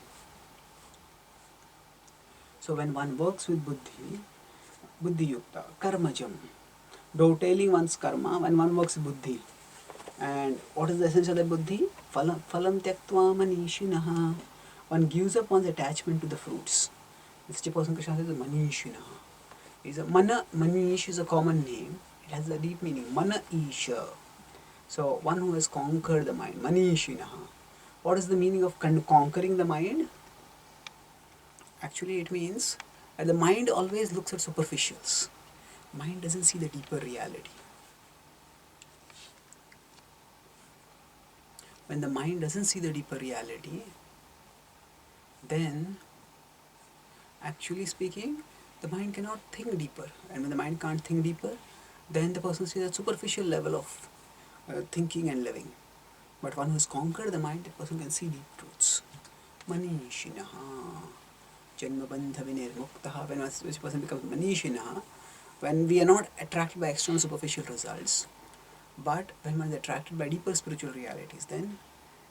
So when one works with buddhi yukta, karmajam, dovetailing one's karma, when one works with buddhi. And what is the essence of the buddhi? Phalam tyaktva manishinaha. One gives up one's attachment to the fruits. Such a person, Krishna says, manishinaha. Manish is a common name. It has a deep meaning. Mana isha. So one who has conquered the mind. Manishinaha. What is the meaning of conquering the mind? Actually, it means that the mind always looks at superficials. Mind doesn't see the deeper reality. When the mind doesn't see the deeper reality, then, actually speaking, the mind cannot think deeper. And when the mind can't think deeper, then the person sees a superficial level of thinking and living. But one who has conquered the mind, the person can see deep truths. Manishinaha. Janma bandha vinirmuktaha. When a person becomes manishinaha, when we are not attracted by external superficial results, but when one is attracted by deeper spiritual realities, then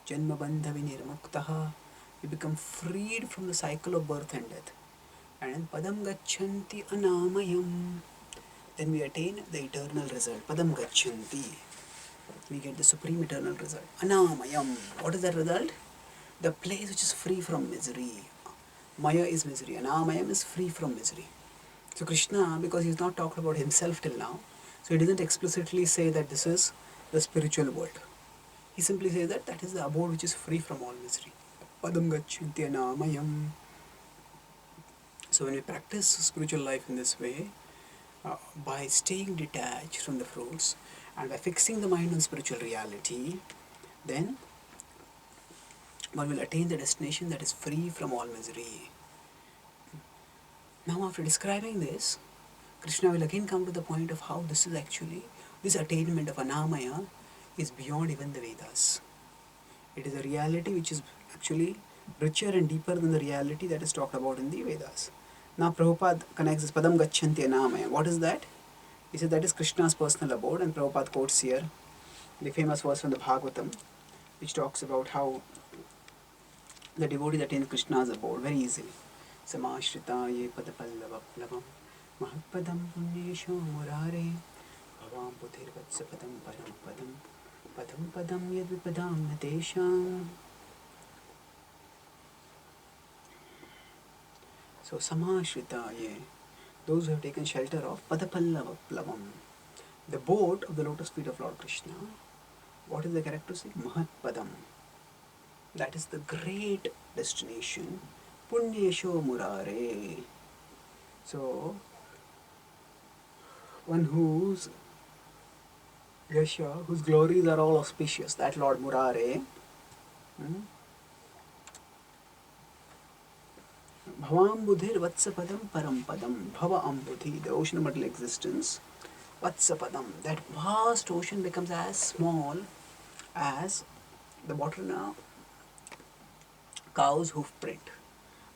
janma bandha vinirmuktaha, we become freed from the cycle of birth and death. And then padam gacchanti anamayam, then we attain the eternal result. Padam gacchanti, we get the supreme eternal result. Anamayam, what is that result? The place which is free from misery. Maya is misery, Anamayam is free from misery. So Krishna, because he's not talked about himself till now, so he doesn't explicitly say that this is the spiritual world. He simply says that that is the abode which is free from all misery. Padam gacchanti anamayam. So when we practice spiritual life in this way, by staying detached from the fruits and by fixing the mind on spiritual reality, then one will attain the destination that is free from all misery. Now after describing this, Krishna will again come to the point of how this is actually, this attainment of Anamaya is beyond even the Vedas. It is a reality which is actually richer and deeper than the reality that is talked about in the Vedas. Now Prabhupada connects this Padam Gacchanti Anamaya. What is that? He said that is Krishna's personal abode, and Prabhupada quotes here the famous verse from the Bhagavatam, which talks about how the devotee attains Krishna's abode very easily. Samashrita ye padapallava plavam mahpadam punyesho murare bhavam buddhir vatsapadam param padam padam padam yadvipadam natesham. So Samashrita ye, those who have taken shelter of padapallava plavam, the boat of the lotus feet of Lord Krishna. What is the characteristic? Mahatpadam. That is the great destination. Punyesho murare. So, one whose yasha, whose glories are all auspicious, that Lord Murare. Bhavambudhir vatsapadam parampadam. Bhava ambudhi, the ocean of material existence. Vatsapadam, that vast ocean becomes as small as the bottom of cow's hoof print,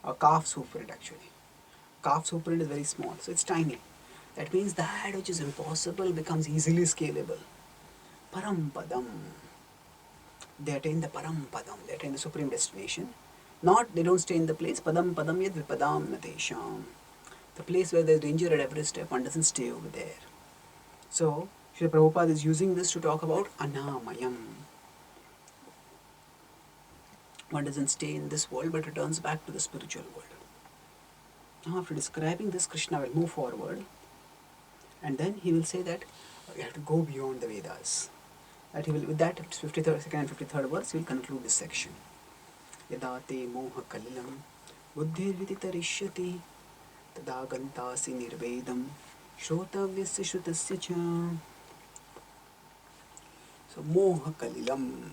or calf's hoof print actually. Calf's hoof print is very small, so it's tiny. That means that which is impossible becomes easily scalable. Parampadam, they attain the Parampadam, they attain the supreme destination. Not, they don't stay in the place. Padam padam yad vipadam natesham. The place where there's danger at every step, one doesn't stay over there. So, Srila Prabhupada is using this to talk about Anamayam. One doesn't stay in this world but returns back to the spiritual world. Now after describing this, Krishna will move forward, and then he will say that you have to go beyond the Vedas. That he will, with that 53rd, second and 53rd verse, he will conclude this section. Yada te moha kalilam buddhir viditarishyati tada gantasi nirvedam shrotavyasya shrutasya cha. So moha kalilam.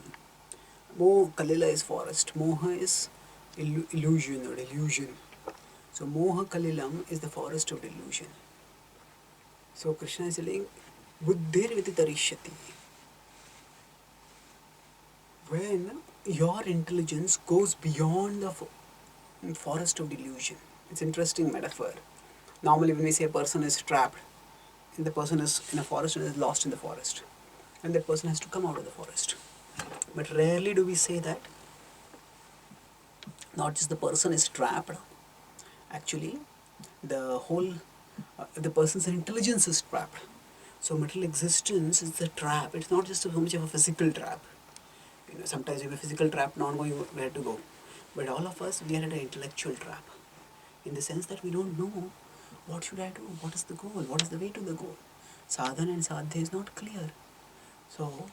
Moha kalila is forest. Moha is illusion or delusion. So moha kalilam is the forest of delusion. So Krishna is saying, buddhir viditarishyati. When your intelligence goes beyond the forest of delusion. It's an interesting metaphor. Normally when we say a person is trapped, and the person is in a forest and is lost in the forest, and that person has to come out of the forest. But rarely do we say that not just the person is trapped, actually the whole, the person's intelligence is trapped. So material existence is the trap. It's not just so much of a physical trap. You know, sometimes you have a physical trap, not knowing where to go. But all of us, we are at an intellectual trap. In the sense that we don't know what should I do, what is the goal, what is the way to the goal. Sadhana and sadhya is not clear. So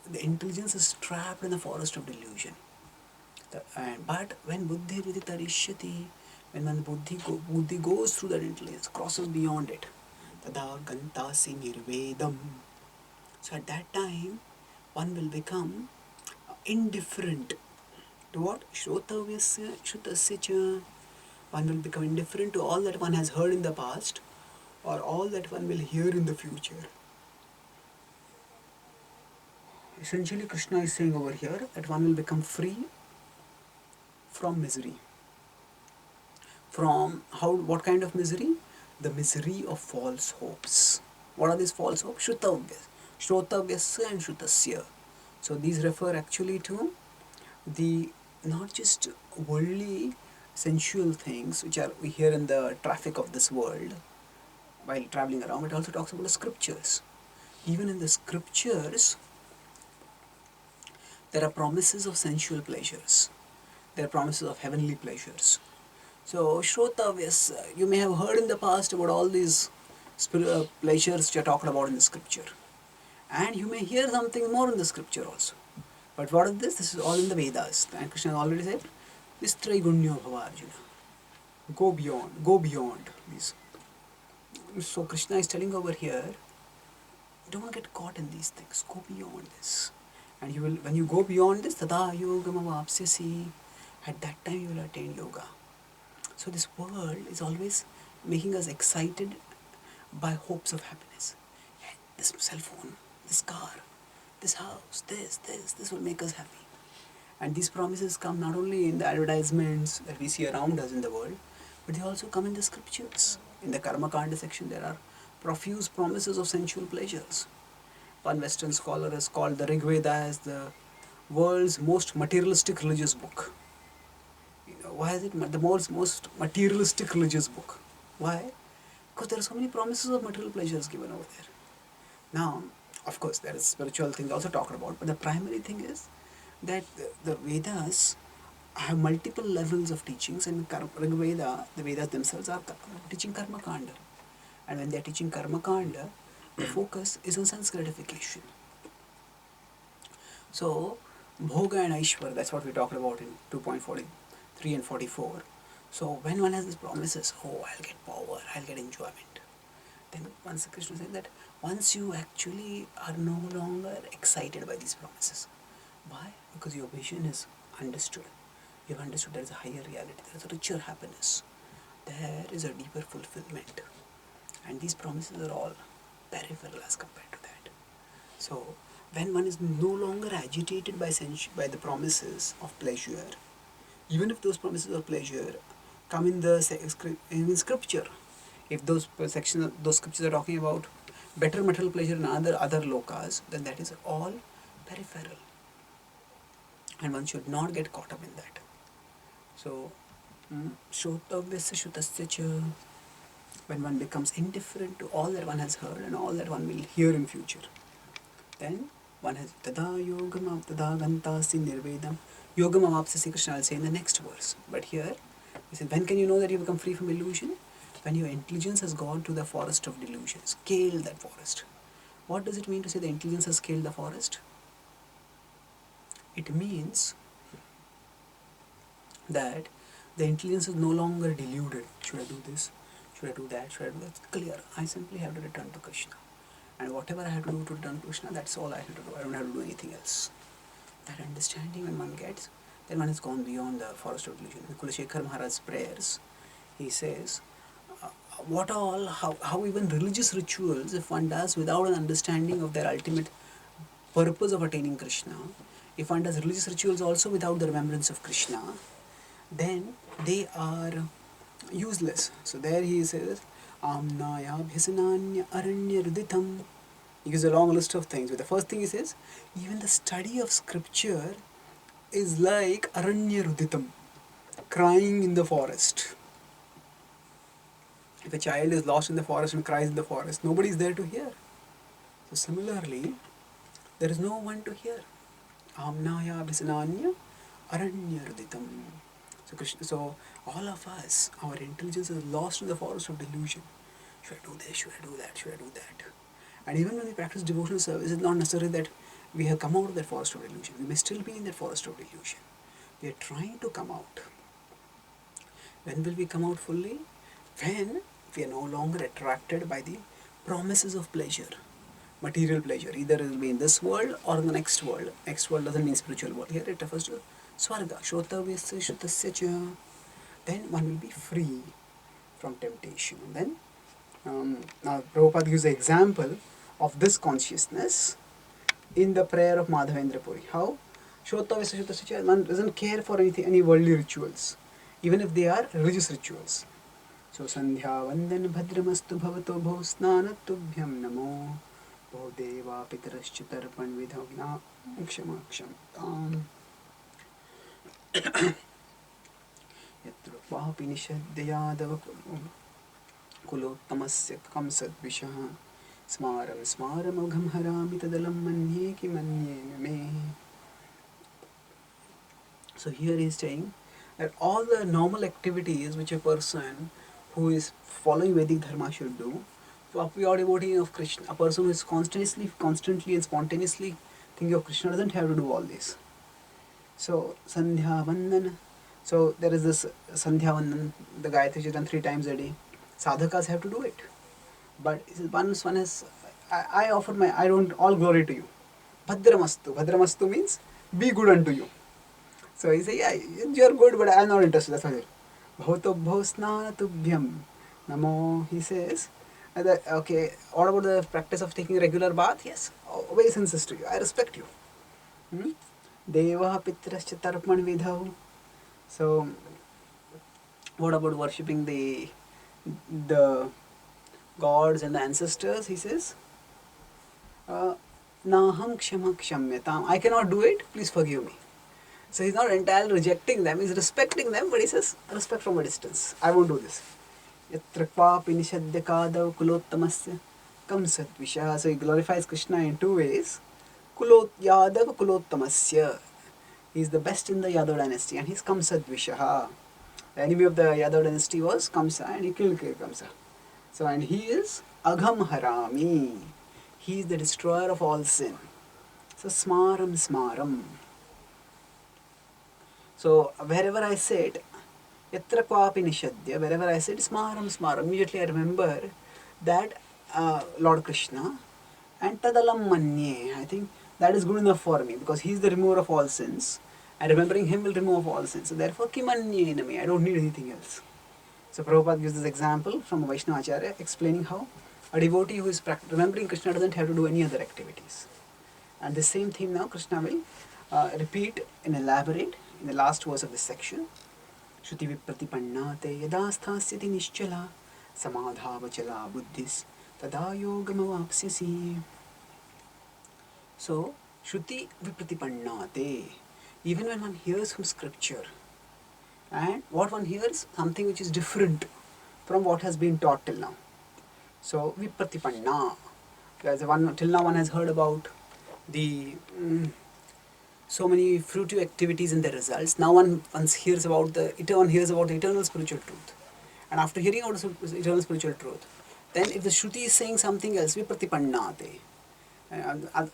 the intelligence is trapped in the forest of delusion. But when buddhi viditarishyati, when buddhi goes through that intelligence, crosses beyond it, tada gantasi nirvedam. So at that time, one will become indifferent to what? Shrotavyasya shrutasya cha. One will become indifferent to all that one has heard in the past or all that one will hear in the future. Essentially, Krishna is saying over here that one will become free from misery. From how? What kind of misery? The misery of false hopes. What are these false hopes? Shrotavyasya and shrutasya. So these refer actually to the not just worldly, sensual things which are we hear in the traffic of this world while traveling around. It also talks about the scriptures. Even in the scriptures, there are promises of sensual pleasures. There are promises of heavenly pleasures. So, Shrotavyas, you may have heard in the past about all these pleasures which are talked about in the scripture. And you may hear something more in the scripture also. But what is this? This is all in the Vedas. And Krishna already said, Vistraigunyo bhava Arjuna. Go beyond these. So Krishna is telling over here, don't get caught in these things. Go beyond this. And you will, when you go beyond this, tada yogamavapsyasi, at that time you will attain yoga. So this world is always making us excited by hopes of happiness. Hey, this cell phone, this car, this house, this will make us happy. And these promises come not only in the advertisements that we see around us in the world, but they also come in the scriptures. In the Karma Kanda section, there are profuse promises of sensual pleasures. One Western scholar has called the Rig Veda as the world's most materialistic religious book. Why is it the most materialistic religious book? Why? Because there are so many promises of material pleasures given over there. Now, of course, there is spiritual things also talked about, but the primary thing is that the Vedas have multiple levels of teachings, and Rig Veda, the Vedas themselves are teaching Karma Kanda. And when they are teaching Karma Kanda, the focus is on Sanskarification. So, Bhoga and Aishwar, that's what we talked about in 2.43 and 44. So, when one has these promises, oh, I'll get power, I'll get enjoyment, then once Krishna said that once you actually are no longer excited by these promises. Why? Because your vision is understood. You have understood there is a higher reality, there is a richer happiness, there is a deeper fulfillment. And these promises are all peripheral as compared to that. So, when one is no longer agitated by the promises of pleasure, even if those promises of pleasure come in the scripture, if those scriptures are talking about better material pleasure in other lokas, then that is all peripheral, and one should not get caught up in that. So, Shrotavyasya Shutasya cha, when one becomes indifferent to all that one has heard and all that one will hear in future, then one has tada yogam tada gantasi nirvedam yogam amapsasi. Krishna will say in the next verse. But here, he said, when can you know that you become free from illusion? When your intelligence has gone to the forest of delusion, scale that forest. What does it mean to say the intelligence has scaled the forest? It means that the intelligence is no longer deluded. Should I do this? Should I do that? Should I do that? It's clear. I simply have to return to Krishna. And whatever I have to do to return to Krishna, that's all I have to do. I don't have to do anything else. That understanding when one gets, then one has gone beyond the forest of delusion. In Kulashekar Maharaj's prayers, he says, how even religious rituals, if one does without an understanding of their ultimate purpose of attaining Krishna, if one does religious rituals also without the remembrance of Krishna, then they are useless. So there he says, Amnaya bhisananya aranya ruditam. He gives a long list of things. But the first thing he says, even the study of scripture is like aranya ruditam, crying in the forest. If a child is lost in the forest and cries in the forest, nobody is there to hear. So similarly, there is no one to hear. Amnaya bhisananya aranya ruditam. So all of us, our intelligence is lost in the forest of delusion. Should I do this? Should I do that? Should I do that? And even when we practice devotional service, it's not necessary that we have come out of that forest of delusion. We may still be in that forest of delusion. We are trying to come out. When will we come out fully? When we are no longer attracted by the promises of pleasure, material pleasure. Either it will be in this world or in the next world. Next world doesn't mean spiritual world. Here it refers to Swarga. Shrotavyasya Shutasya cha. Then one will be free from temptation. And then, now Prabhupada gives an example of this consciousness in the prayer of Madhavendra Puri. How? Shrotavyasya Shutasya cha. One doesn't care for any worldly rituals, even if they are religious rituals. So, Sandhya Vandan Bhadramastu Bhavato Bho Snanatubhyam Namo Bho Deva Pitarascha Tarpan Vidhavna Kshama Ksham. वापि निषद्य यादव कुलोत्तमस्य कंसद्विषः स्मारं स्मारमघं हरामि तदलं मन्ये किमन्येन मे. So here he is saying that all the normal activities which a person who is following Vedic Dharma should do, so a pure devotee of Krishna, a person who is constantly and spontaneously thinking of Krishna doesn't have to do all this. So Sandhya Vandana, so there is this Sandhya Vandan, the Gayatri is done 3 times a day. Sadhakas have to do it. But once one has, I offer I don't, all glory to you. Bhadramastu. Bhadramastu means be good unto you. So he says, yeah, you're good, but I'm not interested. That's what he said. Bhautobho snanatubhyam namo. He says, okay, what about the practice of taking regular bath? Yes, obeisance to you. I respect you. Deva pitrascha tarpan vidhau. So, what about worshipping the gods and the ancestors? He says, Naham kshama kshamyatam. I cannot do it, please forgive me. So he's not entirely rejecting them, he's respecting them, but he says, respect from a distance. I won't do this. Yatra kvapi nishadya kadav kulottamasya kamsadvisha. So he glorifies Krishna in 2 ways. Yadav kulottamasya. He is the best in the Yadav dynasty and he's Kamsadvishaha. The enemy of the Yadav dynasty was Kamsa and he killed Kamsa. So, and he is Agham Harami. He is the destroyer of all sin. So, Smaram Smaram. So, wherever I said, Yatra Kvapi Nishadya, wherever I said Smaram Smaram, immediately I remember that Lord Krishna and Tadalam Manye. I think that is good enough for me because he is the remover of all sins and remembering him will remove all sins. So, therefore, Kimanye Name, I don't need anything else. So, Prabhupada gives this example from a Vaishnava Acharya explaining how a devotee who is remembering Krishna doesn't have to do any other activities. And the same theme now Krishna will repeat and elaborate in the last verse of this section. Shruti vipratipannate yada sthasyati nischala samadhavachala buddhis tada yogamavapsyasi. So, Shruti vipratipannate, even when one hears from scripture, and what one hears, something which is different from what has been taught till now. So, vipratipanna, till now one has heard about the so many fruitive activities and their results. Now one hears about the eternal spiritual truth. And after hearing about the eternal spiritual truth, then if the Shruti is saying something else, vipratipannate.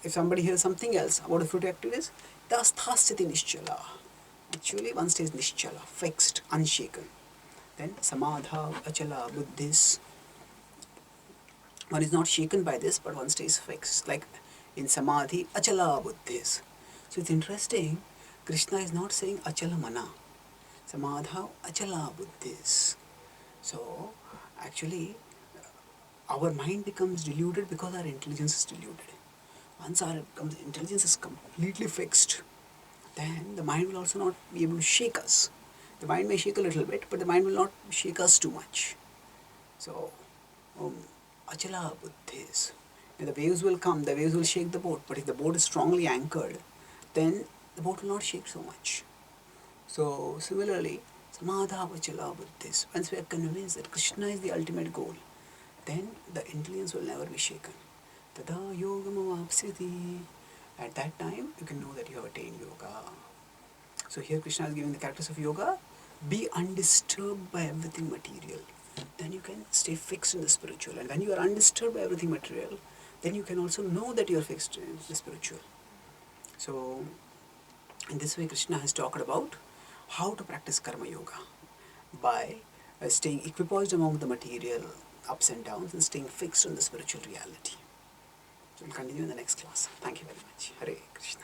If somebody hears something else about the fruitive activities, tasthasthiti nischala. Actually, one stays nischala, fixed, unshaken. Then samadha, achala, buddhis. One is not shaken by this, but one stays fixed. Like in samadhi, achala buddhis. So it's interesting, Krishna is not saying achala mana. Samadha, achala buddhis. So actually, our mind becomes deluded because our intelligence is deluded. Once our intelligence is completely fixed, then the mind will also not be able to shake us. The mind may shake a little bit, but the mind will not shake us too much. So, achala buddhis. And the waves will come, the waves will shake the boat, but if the boat is strongly anchored, then the boat will not shake so much. So, similarly, samadha achala buddhis. Once we are convinced that Krishna is the ultimate goal, then the intelligence will never be shaken. Tada yogamavapsyati. At that time, you can know that you have attained yoga. So here Krishna is giving the characters of yoga. Be undisturbed by everything material. Then you can stay fixed in the spiritual. And when you are undisturbed by everything material, then you can also know that you are fixed in the spiritual. So, in this way Krishna has talked about how to practice karma yoga by staying equipoised among the material ups and downs and staying fixed on the spiritual reality. So we'll continue in the next class. Thank you very much. Hare Krishna.